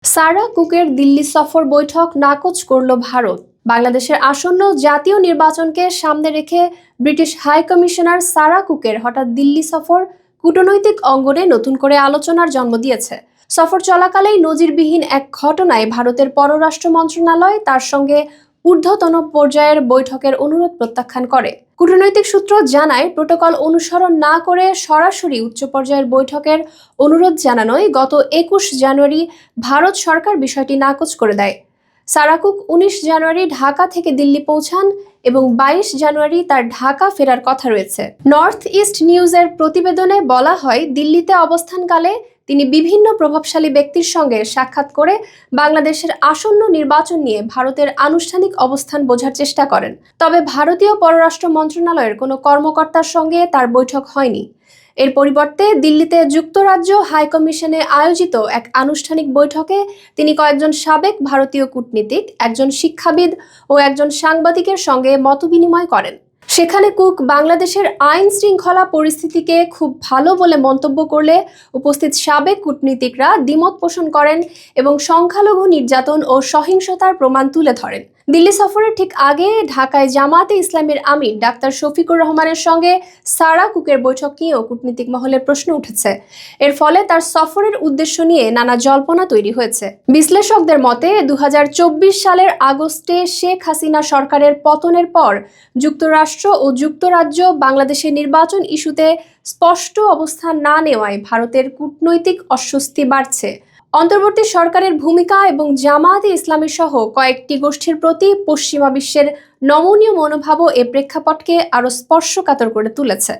সারা কুকের দিল্লি সফর বৈঠক নাকচ করল ভারত। বাংলাদেশের আসন্ন জাতীয় নির্বাচনকে সামনে রেখে ব্রিটিশ হাই কমিশনার সারা কুকের হঠাৎ দিল্লি সফর কূটনৈতিক অঙ্গনে নতুন করে আলোচনার জন্ম দিয়েছে। সফর চলাকালেই নজিরবিহীন এক ঘটনায় ভারতের পররাষ্ট্র মন্ত্রণালয় তার সঙ্গে ঊর্ধ্বতন পর্যায়ের বৈঠকের অনুরোধ প্রত্যাখ্যান করে। কূটনৈতিক সূত্র জানায়, প্রোটোকল অনুসরণ না করে সরাসরি উচ্চ পর্যায়ের বৈঠকের অনুরোধ জানানোয় গত ২১ জানুয়ারি ভারত সরকার বিষয়টি নাকচ করে দেয়। সারা কুক ১৯ জানুয়ারি ঢাকা থেকে দিল্লি পৌঁছান এবং ২২ জানুয়ারি তার ঢাকা ফেরার কথা রয়েছে। নর্থ ইস্ট নিউজের প্রতিবেদনে বলা হয়, দিল্লিতে অবস্থানকালে তিনি বিভিন্ন প্রভাবশালী ব্যক্তির সঙ্গে সাক্ষাৎ করে বাংলাদেশের আসন্ন নির্বাচন নিয়ে ভারতের আনুষ্ঠানিক অবস্থান বোঝার চেষ্টা করেন। তবে ভারতীয় পররাষ্ট্র মন্ত্রণালয়ের কোনো কর্মকর্তার সঙ্গে তার বৈঠক হয়নি। এর পরিবর্তে দিল্লিতে যুক্তরাজ্য হাইকমিশনে আয়োজিত এক আনুষ্ঠানিক বৈঠকে তিনি কয়েকজন সাবেক ভারতীয় কূটনীতিক, একজন শিক্ষাবিদ ও একজন সাংবাদিকের সঙ্গে মতবিনিময় করেন। সেখানে কুক বাংলাদেশের আইন শৃঙ্খলা পরিস্থিতিকে খুব ভালো বলে মন্তব্য করলে উপস্থিত সাবেক কূটনীতিকরা দ্বিমত পোষণ করেন এবং সংখ্যালঘু নির্যাতন ও সহিংসতার প্রমাণ তুলে ধরেন। দিল্লি সফরের ঠিক আগে ঢাকায় জামায়াতে ইসলামীর আমির ডাক্তার শফিকুর রহমানের সঙ্গে সারা কুকের বৈঠক নিয়েও কূটনীতিক মহলে প্রশ্ন উঠেছে। এর ফলে তার সফরের উদ্দেশ্য নিয়ে নানা জল্পনা তৈরি হয়েছে। বিশ্লেষকদের মতে ২০২৪ সালের আগস্টে শেখ হাসিনা সরকারের পতনের পর যুক্তরাষ্ট্র ও যুক্তরাজ্য বাংলাদেশের নির্বাচন ইস্যুতে স্পষ্ট অবস্থান না নেওয়ায় ভারতের কূটনৈতিক অস্বস্তি বাড়ছে। অন্তর্বর্তী সরকারের ভূমিকা এবং জামায়াতে ইসলামী সহ কয়েকটি গোষ্ঠীর প্রতি পশ্চিমা বিশ্বের নমনীয় মনোভাবও এ প্রেক্ষাপটকে আরও স্পর্শকাতর করে তুলেছে।